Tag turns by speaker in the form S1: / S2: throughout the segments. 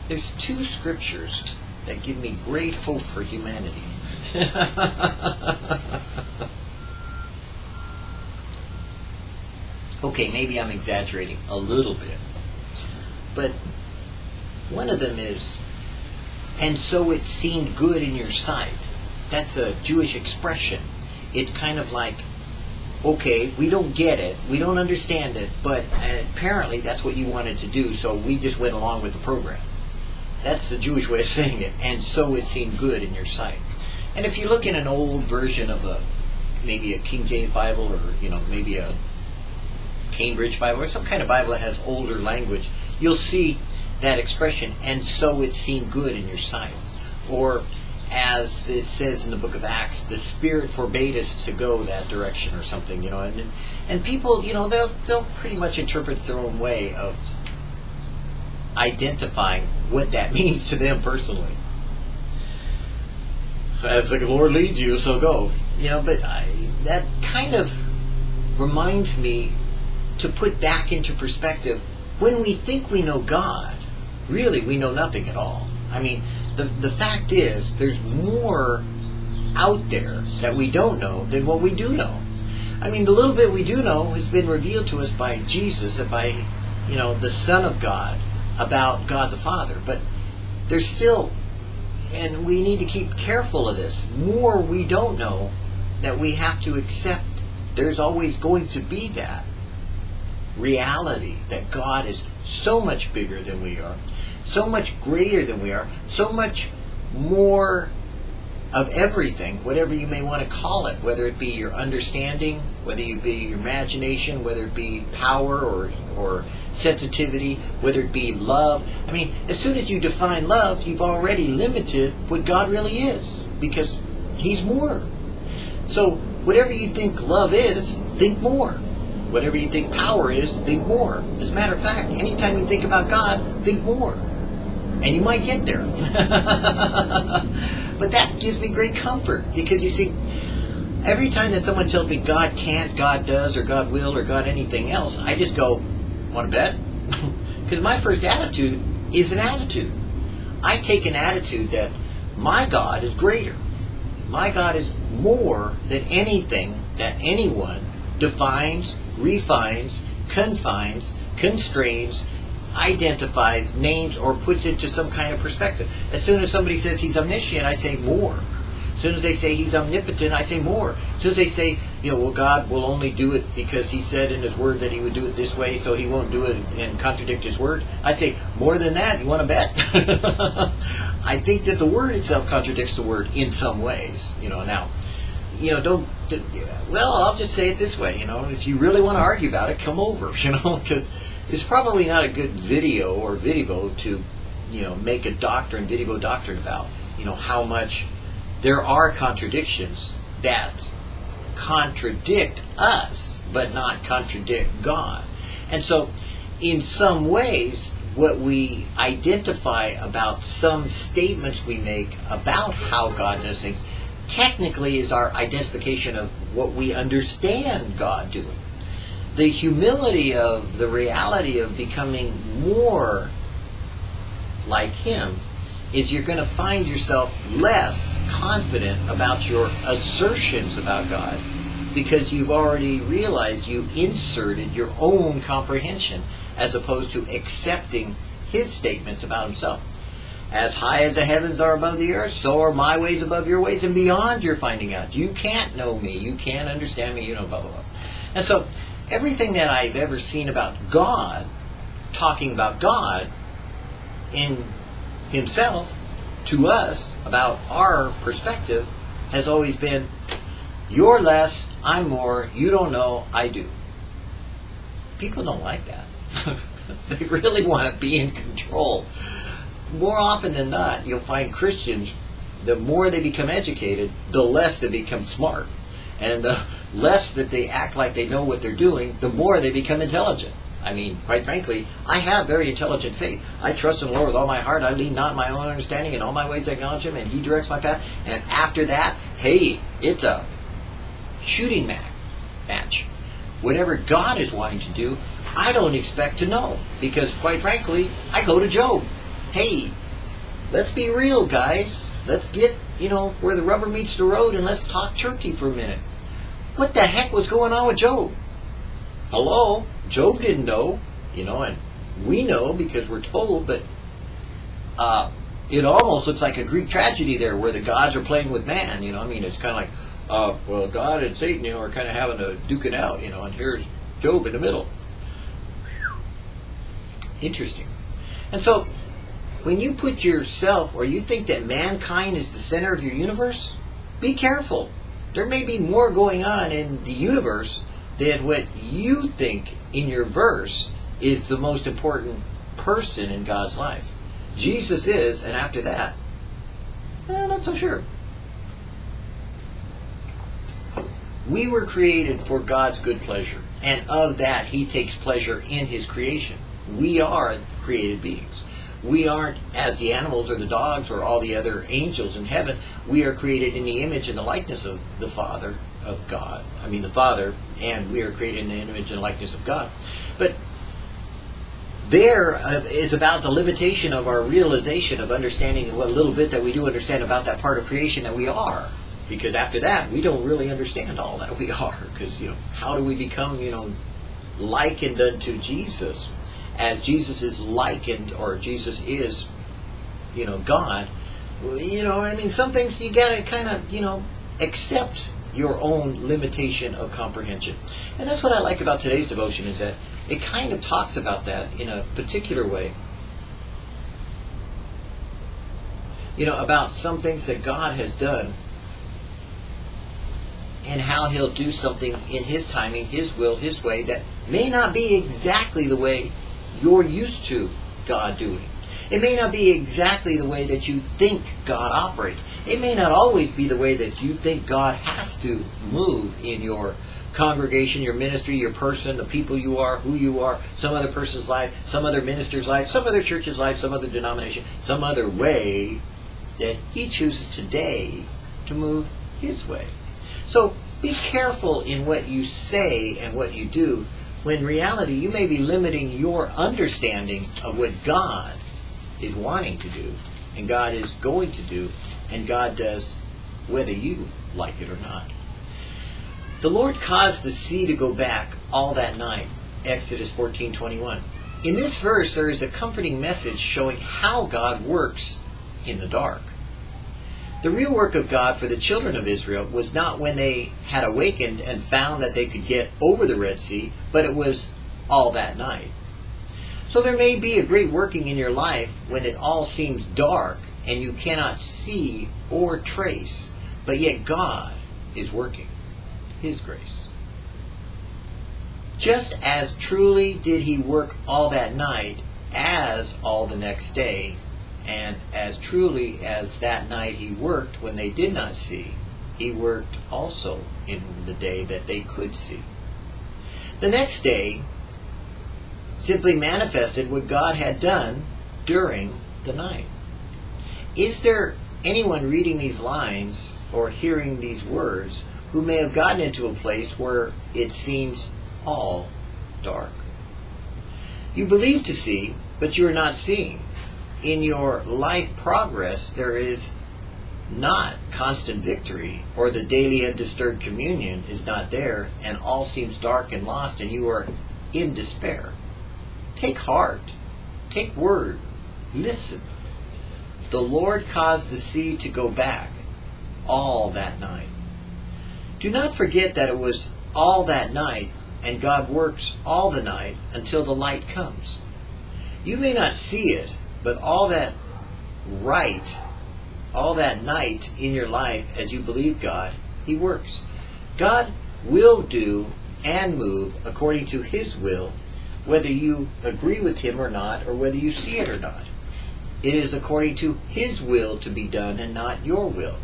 S1: There's two scriptures that give me great hope for humanity. Okay, maybe I'm exaggerating a little bit. But one of them is, and so it seemed good in your sight. That's a Jewish expression. It's kind of like, okay, we don't get it, we don't understand it, but apparently that's what you wanted to do, so we just went along with the program. That's the Jewish way of saying it. And so it seemed good in your sight. And if you look in an old version of maybe a King James Bible, or maybe a Cambridge Bible, or some kind of Bible that has older language, you'll see that expression, and so it seemed good in your sight. Or as it says in the book of Acts, the Spirit forbade us to go that direction, or something, and people, they'll pretty much interpret their own way of identifying what that means to them personally. As the Lord leads you, so go. But that kind of reminds me to put back into perspective, when we think we know God, really we know nothing at all. I mean, the fact is, there's more out there that we don't know than what we do know. I mean, the little bit we do know has been revealed to us by Jesus and by, the Son of God, about God the Father. But there's still, and we need to keep careful of this, more we don't know that we have to accept. There's always going to be that reality that God is so much bigger than we are, so much greater than we are, so much more of everything, whatever you may want to call it, whether it be your understanding, whether it be your imagination, whether it be power or sensitivity, whether it be love. I mean, as soon as you define love, you've already limited what God really is, because He's more. So whatever you think love is, think more. Whatever you think power is, think more. As a matter of fact, anytime you think about God, think more. And you might get there. But that gives me great comfort, because you see, every time that someone tells me God can't, God does, or God will, or God anything else, I just go, want to bet? Because my first attitude is an attitude. I take an attitude that my God is greater. My God is more than anything that anyone defines, refines, confines, constrains, identifies, names, or puts into some kind of perspective. As soon as somebody says He's omniscient, I say more. As soon as they say He's omnipotent, I say more. As soon as they say, well, God will only do it because He said in His Word that He would do it this way, so He won't do it and contradict His Word, I say, more than that, you want to bet? I think that the Word itself contradicts the Word in some ways. Now, well, I'll just say it this way, if you really want to argue about it, come over, because it's probably not a good video or VidDevo to, make a VidDevo doctrine about, how much there are contradictions that contradict us, but not contradict God. And so, in some ways, what we identify about some statements we make about how God does things, technically is our identification of what we understand God doing. The humility of the reality of becoming more like Him is you're going to find yourself less confident about your assertions about God, because you've already realized you inserted your own comprehension as opposed to accepting His statements about Himself. As high as the heavens are above the earth, so are my ways above your ways, and beyond you're finding out. You can't know me, you can't understand me, blah, blah, blah. And so, everything that I've ever seen about God, talking about God in Himself, to us, about our perspective, has always been, you're less, I'm more, you don't know, I do. People don't like that. They really want to be in control. More often than not, you'll find Christians, the more they become educated, the less they become smart. And the less that they act like they know what they're doing, the more they become intelligent. I mean, quite frankly, I have very intelligent faith. I trust in the Lord with all my heart. I lean not in my own understanding. In all my ways I acknowledge Him, and He directs my path. And after that, hey, it's a shooting match. Whatever God is wanting to do, I don't expect to know. Because, quite frankly, I go to Job. hey, let's be real, guys. Let's get, where the rubber meets the road, and let's talk turkey for a minute. What the heck was going on with Job? Hello? Job didn't know, and we know because we're told, but it almost looks like a Greek tragedy there where the gods are playing with man, it's kind of like, well, God and Satan, are kind of having to duke it out, and here's Job in the middle. Interesting. And so, when you put yourself, or you think that mankind is the center of your universe, be careful. There may be more going on in the universe than what you think in your verse is the most important person in God's life. Jesus is, and after that, not so sure. We were created for God's good pleasure, and of that He takes pleasure in His creation. We are created beings. We aren't as the animals or the dogs or all the other angels in heaven. We are created in the image and the likeness of the Father, of God. The Father, and we are created in the image and likeness of God. But there is about the limitation of our realization of understanding what little bit that we do understand about that part of creation that we are. Because after that, we don't really understand all that we are. Because, how do we become, likened unto Jesus? As Jesus is likened, or Jesus is, God. Some things you gotta kind of, accept your own limitation of comprehension. And that's what I like about today's devotion, is that it kind of talks about that in a particular way. About some things that God has done, and how He'll do something in His timing, His will, His way, that may not be exactly the way you're used to God doing. It may not be exactly the way that you think God operates. It may not always be the way that you think God has to move in your congregation, your ministry, your person, the people you are, who you are, some other person's life, some other minister's life, some other church's life, some other denomination, some other way that He chooses today to move His way. So be careful in what you say and what you do, when in reality you may be limiting your understanding of what God is wanting to do, and God is going to do, and God does whether you like it or not. The Lord caused the sea to go back all that night, Exodus 14:21. In this verse there is a comforting message showing how God works in the dark. The real work of God for the children of Israel was not when they had awakened and found that they could get over the Red Sea, but it was all that night. So there may be a great working in your life when it all seems dark and you cannot see or trace, but yet God is working His grace. Just as truly did He work all that night as all the next day, and as truly as that night He worked when they did not see, He worked also in the day that they could see. The next day simply manifested what God had done during the night. Is there anyone reading these lines or hearing these words who may have gotten into a place where it seems all dark? You believe to see, but you are not seeing. In your life progress, there is not constant victory, or the daily undisturbed communion is not there, and all seems dark and lost, and you are in despair. Take heart. Take word. Listen. The Lord caused the sea to go back all that night. Do not forget that it was all that night, and God works all the night until the light comes. You may not see it, but all that night in your life as you believe God, He works. God will do and move according to His will, whether you agree with Him or not, or whether you see it or not. It is according to His will to be done and not your will.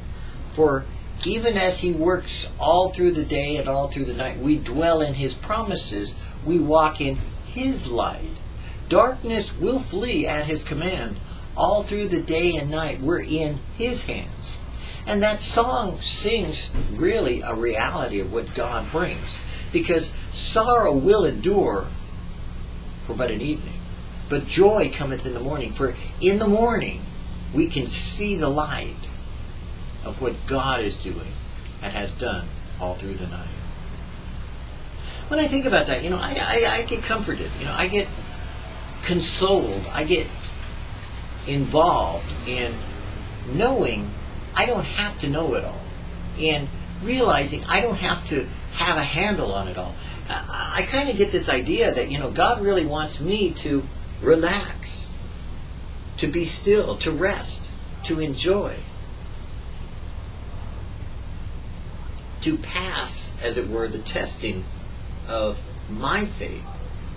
S1: For even as He works all through the day and all through the night, we dwell in His promises, we walk in His light. Darkness will flee at His command. All through the day and night, we're in His hands. And that song sings really a reality of what God brings. Because sorrow will endure for but an evening, But joy cometh in the morning. For in the morning we can see the light of what God is doing and has done all through the night. When I think about that, I get comforted. I get consoled. I get involved in knowing I don't have to know it all. And realizing I don't have to have a handle on it all. I kind of get this idea that, God really wants me to relax, to be still, to rest, to enjoy, to pass, as it were, the testing of my faith,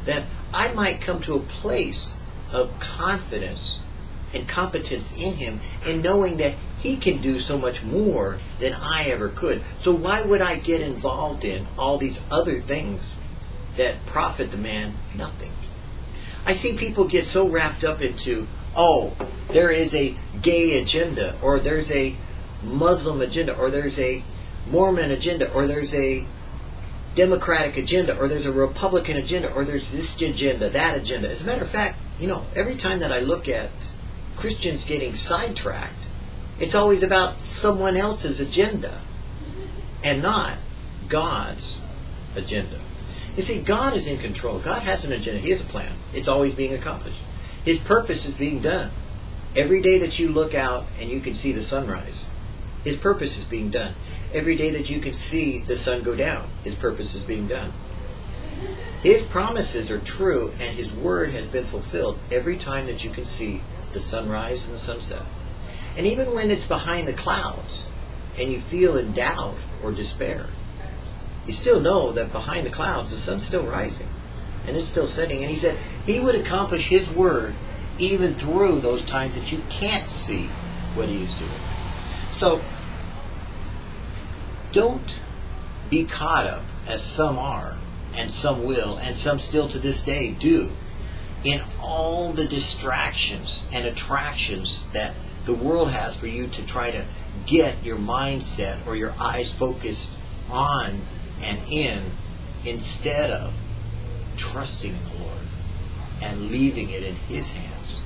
S1: that I might come to a place of confidence and competence in Him, and knowing that He can do so much more than I ever could. So why would I get involved in all these other things that profit the man nothing? I see people get so wrapped up into, there is a gay agenda, or there's a Muslim agenda, or there's a Mormon agenda, or there's a Democratic agenda, or there's a Republican agenda, or there's this agenda, that agenda. As a matter of fact, every time that I look at Christians getting sidetracked, it's always about someone else's agenda and not God's agenda. You see, God is in control. God has an agenda. He has a plan. It's always being accomplished. His purpose is being done. Every day that you look out and you can see the sunrise, His purpose is being done. Every day that you can see the sun go down, His purpose is being done. His promises are true, and His word has been fulfilled every time that you can see the sunrise and the sunset. And even when it's behind the clouds and you feel in doubt or despair, you still know that behind the clouds the sun's still rising and it's still setting. And He said He would accomplish His word even through those times that you can't see what He is doing. So don't be caught up, as some are, and some will, and some still to this day do, in all the distractions and attractions that the world has for you to try to get your mindset or your eyes focused on and in, instead of trusting in the Lord and leaving it in His hands.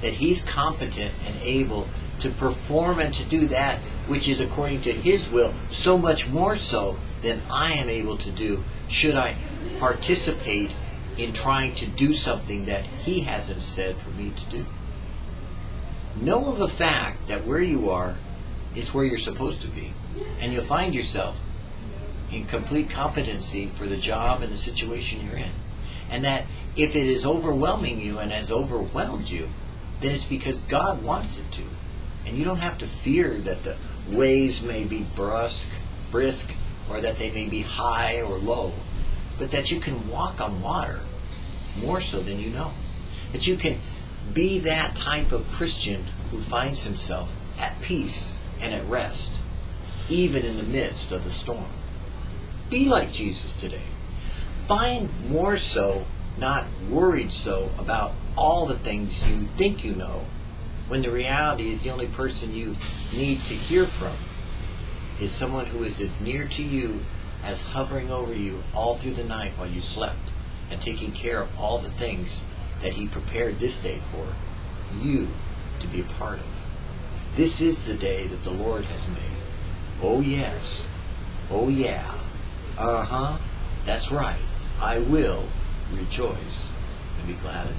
S1: That He's competent and able to perform and to do that which is according to His will, so much more so than I am able to do, should I participate in trying to do something that He hasn't said for me to do. Know of the fact that where you are is where you're supposed to be, and you'll find yourself in complete competency for the job and the situation you're in. And that if it is overwhelming you and has overwhelmed you, then it's because God wants it to. And you don't have to fear that the waves may be brisk, or that they may be high or low, but that you can walk on water more so than you know. That you can be that type of Christian who finds himself at peace and at rest, even in the midst of the storm. Be like Jesus today. Find more so, not worried so, about all the things you think you know, when the reality is the only person you need to hear from is someone who is as near to you as hovering over you all through the night while you slept, and taking care of all the things that He prepared this day for you to be a part of. This is the day that the Lord has made. Oh yes. Oh yeah. That's right. I will rejoice and be glad in it.